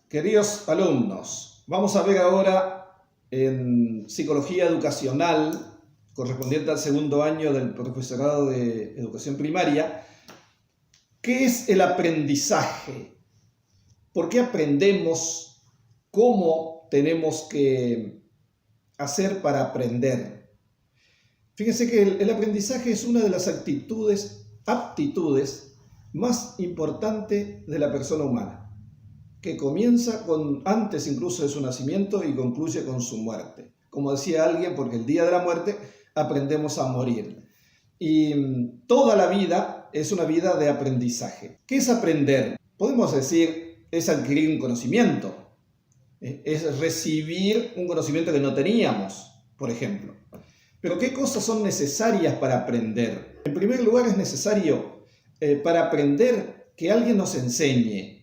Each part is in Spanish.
Queridos alumnos, vamos a ver ahora en Psicología Educacional, correspondiente al segundo año del profesorado de Educación Primaria, ¿qué es el aprendizaje? ¿Por qué aprendemos? ¿Cómo tenemos que hacer para aprender? Fíjense que el aprendizaje es una de las aptitudes más importantes de la persona humana, que comienza antes incluso de su nacimiento y concluye con su muerte. Como decía alguien, porque el día de la muerte aprendemos a morir. Y toda la vida es una vida de aprendizaje. ¿Qué es aprender? Podemos decir, es adquirir un conocimiento, es recibir un conocimiento que no teníamos, por ejemplo. Pero ¿qué cosas son necesarias para aprender? En primer lugar, es necesario para aprender que alguien nos enseñe,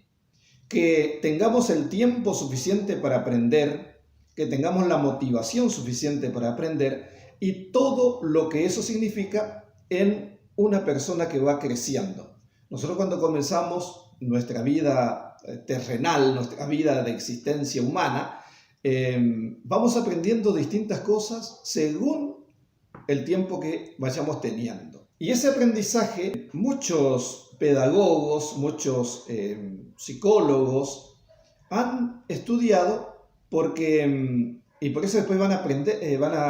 que tengamos el tiempo suficiente para aprender, que tengamos la motivación suficiente para aprender y todo lo que eso significa en una persona que va creciendo. Nosotros cuando comenzamos nuestra vida terrenal, nuestra vida de existencia humana, vamos aprendiendo distintas cosas según el tiempo que vayamos teniendo. Y ese aprendizaje, muchos pedagogos, muchos psicólogos han estudiado y por eso después van a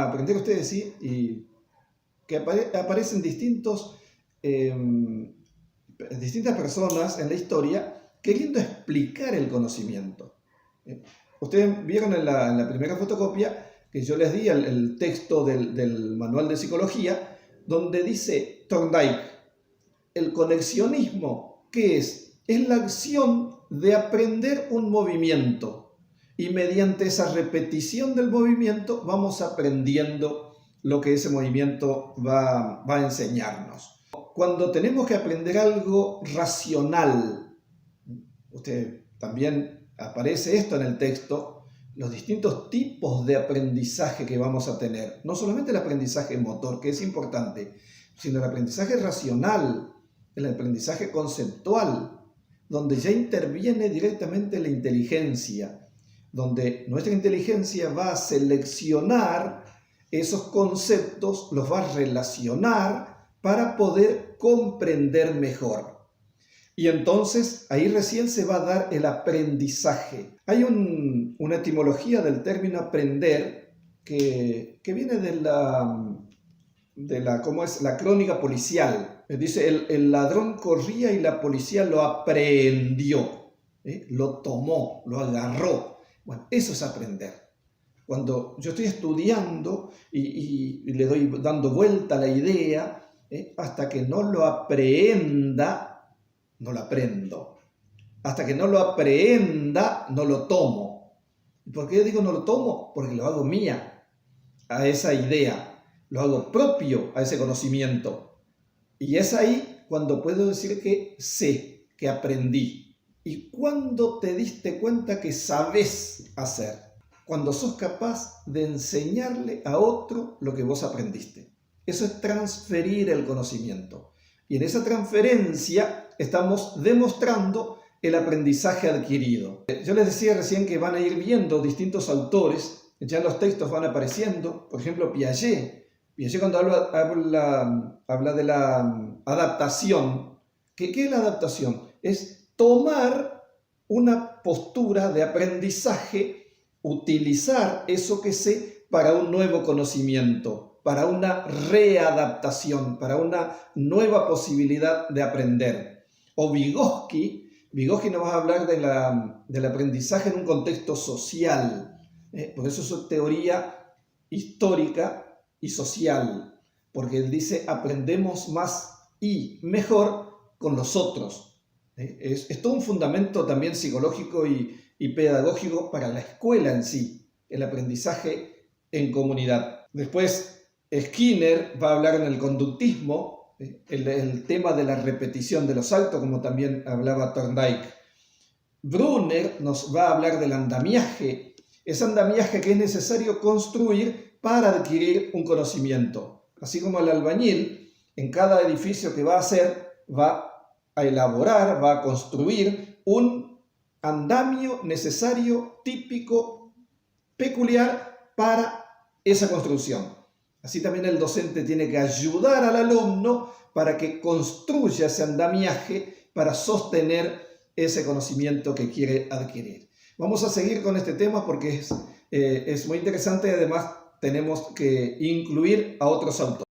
aprender ustedes, ¿sí? Y que aparecen distintas personas en la historia queriendo explicar el conocimiento. Ustedes vieron en la primera fotocopia que yo les di el texto del manual de psicología, donde dice Thorndike, el conexionismo, ¿qué es? Es la acción de aprender un movimiento y mediante esa repetición del movimiento vamos aprendiendo lo que ese movimiento va a enseñarnos. Cuando tenemos que aprender algo racional, usted también aparece esto en el texto, los distintos tipos de aprendizaje que vamos a tener. No solamente el aprendizaje motor, que es importante, sino el aprendizaje racional, el aprendizaje conceptual, donde ya interviene directamente la inteligencia, donde nuestra inteligencia va a seleccionar esos conceptos, los va a relacionar para poder comprender mejor. Y entonces ahí recién se va a dar el aprendizaje. Hay una etimología del término aprender que viene de ¿cómo es? La crónica policial. Dice, el ladrón corría y la policía lo aprehendió, lo tomó, lo agarró. Bueno, eso es aprender. Cuando yo estoy estudiando y le doy dando vuelta a la idea, hasta que no lo aprehenda, no lo aprendo. Hasta que no lo aprehenda, no lo tomo. ¿Por qué digo no lo tomo? Porque lo hago mía a esa idea, lo hago propio a ese conocimiento. Y es ahí cuando puedo decir que sé, que aprendí. ¿Y cuándo te diste cuenta que sabes hacer? Cuando sos capaz de enseñarle a otro lo que vos aprendiste. Eso es transferir el conocimiento. Y en esa transferencia estamos demostrando el aprendizaje adquirido. Yo les decía recién que van a ir viendo distintos autores, ya los textos van apareciendo, por ejemplo Piaget. Piaget cuando habla de la adaptación. ¿Qué es la adaptación? Es tomar una postura de aprendizaje, utilizar eso que sé para un nuevo conocimiento, para una readaptación, para una nueva posibilidad de aprender. O Vygotsky nos va a hablar del aprendizaje en un contexto social. Por eso es su teoría histórica y social, porque él dice aprendemos más y mejor con los otros. Es todo un fundamento también psicológico y pedagógico para la escuela en sí, el aprendizaje en comunidad. Después Skinner va a hablar en el conductismo, el tema de la repetición de los saltos, como también hablaba Thorndike. Brunner nos va a hablar del andamiaje, ese andamiaje que es necesario construir para adquirir un conocimiento. Así como el albañil, en cada edificio que va a hacer, va a elaborar, va a construir un andamio necesario, típico, peculiar para esa construcción. Así también el docente tiene que ayudar al alumno para que construya ese andamiaje para sostener ese conocimiento que quiere adquirir. Vamos a seguir con este tema porque es muy interesante y además tenemos que incluir a otros autores.